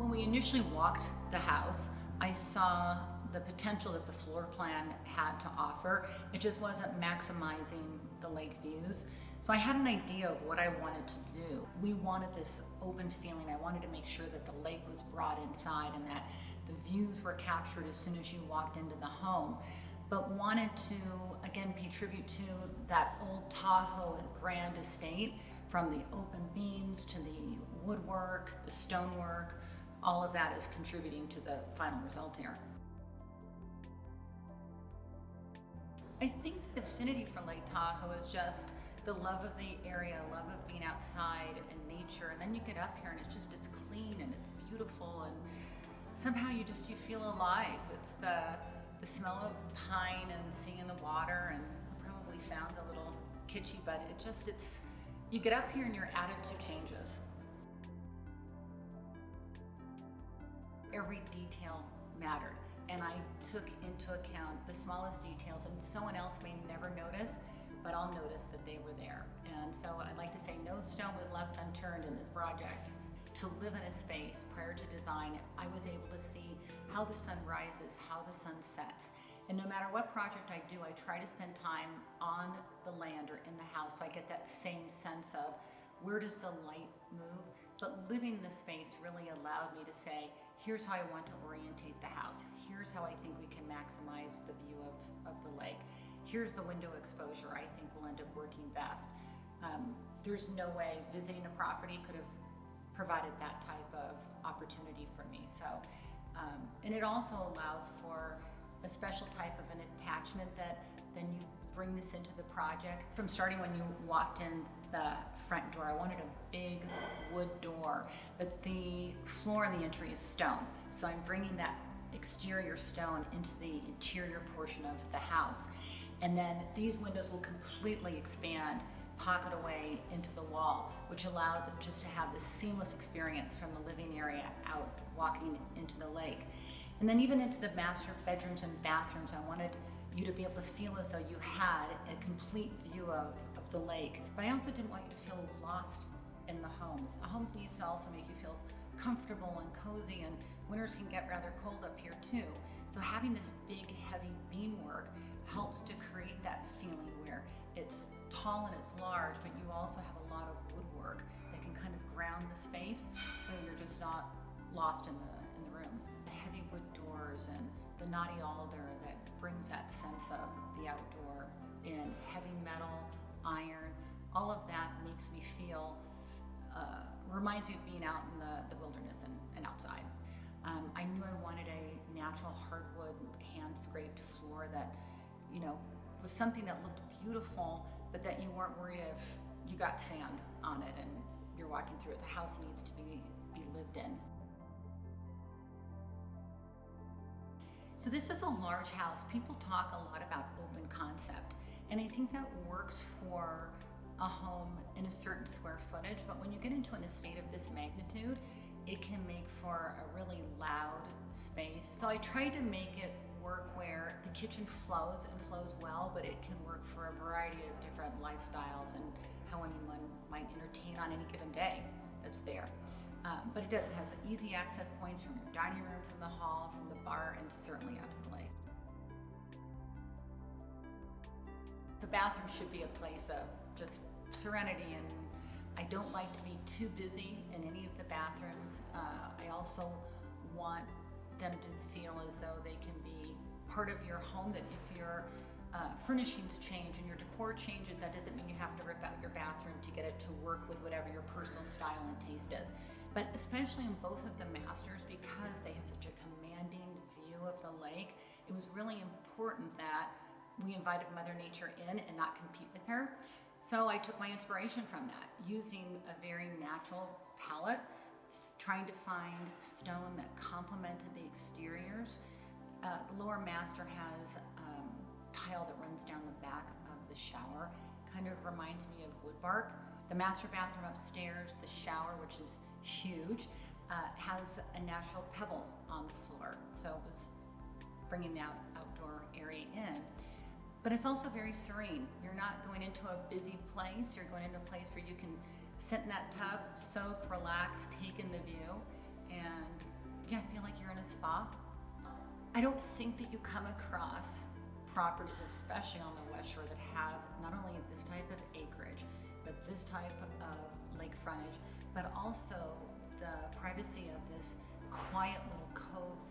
When we initially walked the house, I saw the potential that the floor plan had to offer. It just wasn't maximizing the lake views. So I had an idea of what I wanted to do. We wanted this open feeling. I wanted to make sure that the lake was brought inside and that the views were captured as soon as you walked into the home, but wanted to, again, pay tribute to that old Tahoe grand estate, from the open beams to the woodwork, the stonework. All of that is contributing to the final result here. I think the affinity for Lake Tahoe is just the love of the area, love of being outside and nature, and then you get up here and it's clean and it's beautiful, and somehow you feel alive. It's the smell of pine and seeing the water, and it probably sounds a little kitschy, but you get up here and your attitude changes. Every detail mattered, and I took into account the smallest details, and someone else may never notice, but I'll notice that they were there. And so I'd like to say no stone was left unturned in this project. To live in a space prior to design, I was able to see how the sun rises, how the sun sets. And no matter what project I do, I try to spend time on the land or in the house so I get that same sense of where does the light move. But living the space really allowed me to say, here's how I want to orientate the house. Here's how I think we can maximize the view of the lake. Here's the window exposure I think will end up working best. There's no way visiting a property could have provided that type of opportunity for me. So, and it also allows for a special type of an attachment that then you bring this into the project. From starting when you walked in the front door, I wanted a big wood door, but the floor in the entry is stone. So I'm bringing that exterior stone into the interior portion of the house. And then these windows will completely expand, pocket away into the wall, which allows it just to have this seamless experience from the living area out walking into the lake. And then even into the master bedrooms and bathrooms, I wanted you to be able to feel as though you had a complete view of the lake. But I also didn't want you to feel lost in the home. A home needs to also make you feel comfortable and cozy, and winters can get rather cold up here too. So having this big, heavy beamwork helps to create that feeling where it's tall and it's large, but you also have a lot of woodwork that can kind of ground the space so you're just not lost in the room. The heavy wood doors and the knotty alder that brings that sense of the outdoor in heavy metal, iron, all of that makes me feel, reminds me of being out in the wilderness and outside. I knew I wanted a natural hardwood hand-scraped floor that, was something that looked beautiful, but that you weren't worried if you got sand on it and you're walking through it. The house needs to be lived in. So this is a large house. People talk a lot about open concept, and I think that works for a home in a certain square footage, but when you get into an estate of this magnitude, it can make for a really loud space. So I tried to make it work where the kitchen flows well, but it can work for a variety of different lifestyles and how anyone might entertain on any given day that's there. But it has easy access points from your dining room, from the hall, from the bar, and certainly out to the lake. The bathroom should be a place of just serenity, and I don't like to be too busy in any of the bathrooms. I also want them to feel as though they can be part of your home, that if your furnishings change and your decor changes, that doesn't mean you have to rip out your bathroom to get it to work with whatever your personal style and taste is. But especially in both of the masters, because they have such a commanding view of the lake, it was really important that we invited Mother Nature in and not compete with her. So I took my inspiration from that, using a very natural palette, trying to find stone that complemented the exteriors. The lower master has tile that runs down the back of the shower, kind of reminds me of wood bark. The master bathroom upstairs, the shower, which is huge, has a natural pebble on the floor, so it was bringing the outdoor area in. But it's also very serene. You're not going into a busy place, you're going into a place where you can sit in that tub, soak, relax, take in the view, and Yeah, I feel like you're in a spa. I don't think that you come across properties, especially on the West Shore, that have not only this type of acreage, but this type of lake frontage, but also the privacy of this quiet little cove